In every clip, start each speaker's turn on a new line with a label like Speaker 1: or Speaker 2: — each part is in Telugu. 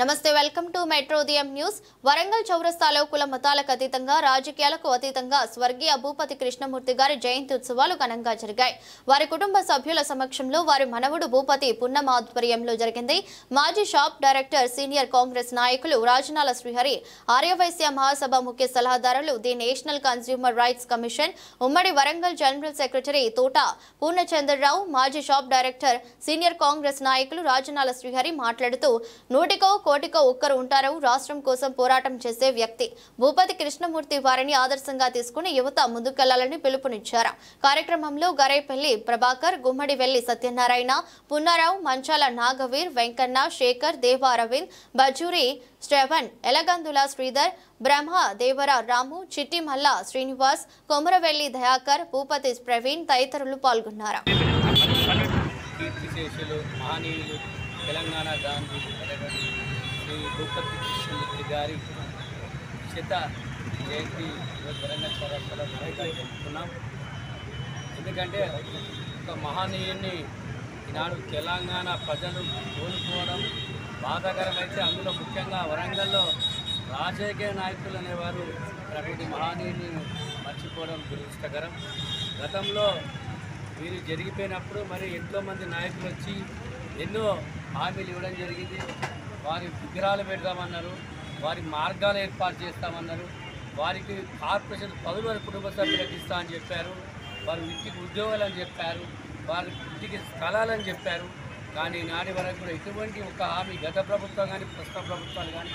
Speaker 1: నమస్తే వెల్కమ్ టు మెట్రో ఉదయం న్యూస్. వరంగల్ చౌరస్తాలో కుల మతాలకు అతీతంగా రాజకీయాలకు అతీతంగా స్వర్గీయ భూపతి కృష్ణమూర్తి గారి జయంతి ఉత్సవాలు ఘనంగా జరిగాయి. వారి కుటుంబ సభ్యుల సమక్షంలో వారి మనవడు భూపతి పున్నమ ఆధ్వర్యంలో జరిగింది. మాజీ షాప్ డైరెక్టర్ సీనియర్ కాంగ్రెస్ నాయకులు రాజనాల శ్రీహరి, ఆర్యవైశ్య మహాసభ ముఖ్య సలహాదారులు, the national consumer rights commission ఉమ్మడి వరంగల్ జనరల్ సెక్రటరీ తోట పూర్ణచంద్రరావు, మాజీ షాప్ డైరెక్టర్ సీనియర్ కాంగ్రెస్ నాయకులు రాజనాల శ్రీహరి మాట్లాడుతూ నూటికో కోటికో ఒక్కరు ఉంటారు రాష్ట్రం కోసం పోరాటం చేసే వ్యక్తి భూపతి కృష్ణమూర్తి. వారిని ఆదర్శంగా తీసుకుని యువత ముందుకెళ్లాలని పిలుపునిచ్చారు. కార్యక్రమంలో గరేపల్లి ప్రభాకర్, గుమ్మడివెల్లి సత్యనారాయణ, పున్నారావు, మంచాల నాగవీర్, వెంకన్న, శేఖర్, దేవ అరవింద్, బజూరి శ్రవణ్, ఎలగందుల శ్రీధర్, బ్రహ్మ దేవర రాము, చిట్టిమల్ల శ్రీనివాస్, కొమరవెల్లి దయాకర్, భూపతి ప్రవీణ్ తదితరులు పాల్గొన్నారు.
Speaker 2: తెలంగాణ గాంధీ శ్రీ భూపతి కృష్ణమూర్తి గారి శత జయంతి వరంగల్ చౌరస్తాలో ఘనంగా జరుపుకున్నాం. ఎందుకంటే ఒక మహనీయుని ఈనాడు తెలంగాణ ప్రజలు కోల్పోవడం బాధాకరమైతే, అందులో ముఖ్యంగా వరంగల్లో రాజకీయ నాయకులు అనేవారు ప్రకృతి మహనీయుని మర్చిపోవడం దురదృష్టకరం. గతంలో వీరు జరిగిపోయినప్పుడు మరి ఎంతోమంది నాయకులు వచ్చి ఎన్నో హామీలు ఇవ్వడం జరిగింది. వారి విగ్రహాలు పెడతామన్నారు, వారి మార్గాలు ఏర్పాటు చేస్తామన్నారు, వారికి కార్పొరేషన్ పదులు వారి కుటుంబ సభ్యులకు ఇస్తామని చెప్పారు, వారి ఇంటికి ఉద్యోగాలని చెప్పారు, వారి ఇంటికి స్థలాలని చెప్పారు. కానీ నాటి వరకు కూడా ఎటువంటి ఒక హామీ గత ప్రభుత్వం కానీ ప్రస్తుత ప్రభుత్వాలు కానీ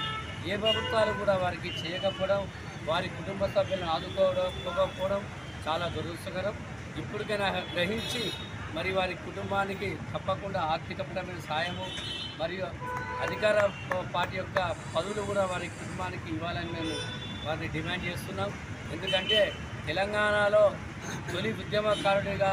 Speaker 2: ఏ ప్రభుత్వాలు కూడా వారికి చేయకపోవడం, వారి కుటుంబ సభ్యులను ఆదుకోకపోవడం చాలా దురదృష్టకరం. ఇప్పటికైనా గ్రహించి మరి వారి కుటుంబానికి తప్పకుండా ఆర్థికపరమైన సాయము మరియు అధికార పార్టీ యొక్క పదవులు కూడా వారి కుటుంబానికి ఇవ్వాలని మేము వారిని డిమాండ్ చేస్తున్నాం. ఎందుకంటే తెలంగాణలో తొలి ఉద్యమకారుడిగా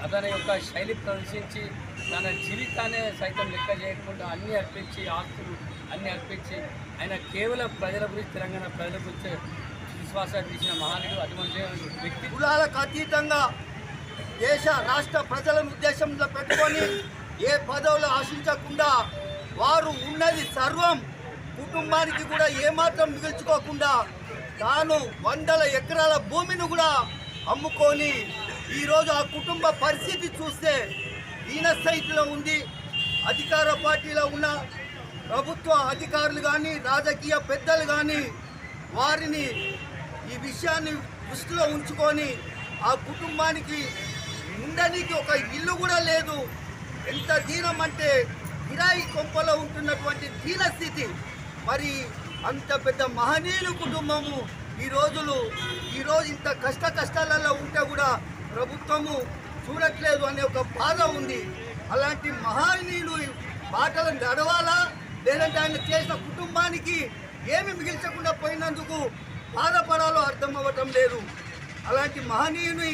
Speaker 2: అతని యొక్క శైలి ప్రదర్శించి తన జీవితాన్ని సైతం లెక్క చేయకుండా అన్నీ అర్పించి, ఆస్తులు అన్నీ అర్పించి ఆయన కేవలం ప్రజల గురించి, తెలంగాణ ప్రజల గురించి విశ్వాసాన్ని ఇచ్చిన మహానుడు. అటువంటి వ్యక్తి
Speaker 3: కులాలకు అతీతంగా దేశ రాష్ట్ర ప్రజలను ఉద్దేశంలో పెట్టుకొని ఏ పదవులు ఆశించకుండా వారు ఉన్నది సర్వం కుటుంబానికి కూడా ఏమాత్రం మిగిల్చుకోకుండా తాను 100 ఎకరాల భూమిని కూడా అమ్ముకొని ఈరోజు ఆ కుటుంబ పరిస్థితి చూస్తే దీనస్థితిలో ఉంది. అధికార పార్టీలో ఉన్న ప్రభుత్వ అధికారులు కానీ రాజకీయ పెద్దలు కానీ వారిని ఈ విషయాన్ని దృష్టిలో ఉంచుకొని ఆ కుటుంబానికి ఉండడానికి ఒక ఇల్లు కూడా లేదు. ఎంత దీనం అంటే కిరాయి కొంపలో ఉంటున్నటువంటి దీనస్థితి. మరి అంత పెద్ద మహనీయుల కుటుంబము ఈరోజు ఇంత కష్టాలలో ఉంటే కూడా ప్రభుత్వము చూడట్లేదు అనే ఒక బాధ ఉంది. అలాంటి మహనీయులు బాటలు నడవాలా, లేదంటే ఆయన చేసిన కుటుంబానికి ఏమి మిగిల్చకుండా పోయినందుకు బాధపడాలో అర్థం అవ్వటం లేదు. అలాంటి మహనీయుని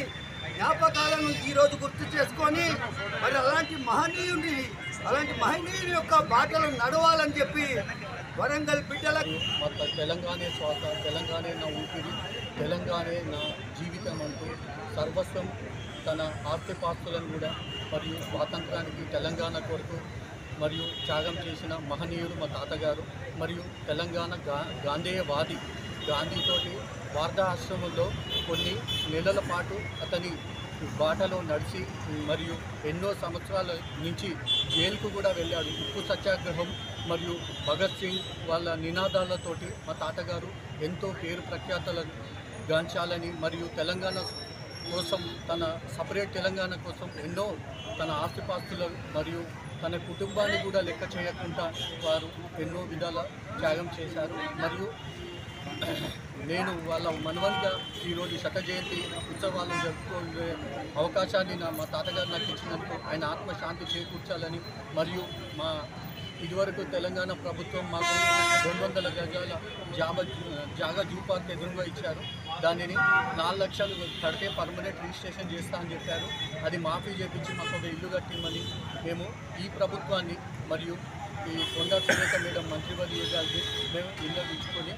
Speaker 3: జ్ఞాపకాలను ఈరోజు గుర్తు చేసుకొని మరి అలాంటి మహనీయుని యొక్క బాటలు నడవాలని చెప్పి వరంగల్ బిడ్డలకు
Speaker 2: తెలంగాణే శ్వాస, తెలంగాణే నా ఊపిరి, తెలంగాణే నా జీవితం అంటూ సర్వస్వం తన ఆస్తిపాస్తులను కూడా మరియు స్వాతంత్రానికి తెలంగాణ కొరకు మరియు త్యాగం చేసిన మహనీయుడు మా తాతగారు. మరియు తెలంగాణ గాంధేయవాది. గాంధీతోటి వార్ధా ఆశ్రమంలో కొన్ని నెలల పాటు అతని బాటలో నడిచి మరియు ఎన్నో సంవత్సరాల నుంచి జైలుకు కూడా వెళ్ళాడు. ఉప్పు సత్యాగ్రహం మరియు భగత్ సింగ్ వాళ్ళ నినాదాలతోటి మా తాతగారు ఎంతో పేరు ప్రఖ్యాతలను గాంచాలని మరియు తెలంగాణ కోసం, తన సపరేట్ తెలంగాణ కోసం ఎన్నో తన ఆస్తిపాస్తులు మరియు తన కుటుంబాన్ని కూడా లెక్క చేయకుండా వారు ఎన్నో విధాల త్యాగం చేశారు. మరియు నేను వాళ్ళ మనవనిగా ఈరోజు శత జయంతి ఉత్సవాలను జరుపుకునే అవకాశాన్ని మా తాతగారు నాకు ఇచ్చినందుకు ఆయన ఆత్మశాంతి చేకూర్చాలని, మరియు మా ఇదివరకు తెలంగాణ ప్రభుత్వం మాకు 200 గజాల జాగా జూ పార్క్ ఎదురుగా ఇచ్చారు. దానిని 4 లక్షలు కడితే పర్మనెంట్ రిజిస్ట్రేషన్ చేస్తా అని చెప్పారు. అది మాఫీ చేపించి మాకు ఒక ఇల్లు కట్టిమని మేము ఈ ప్రభుత్వాన్ని మరియు ఈ కొండా సురేఖ మేడం మంత్రివర్యులు గారికి మేము ఇల్లు ఇచ్చుకొని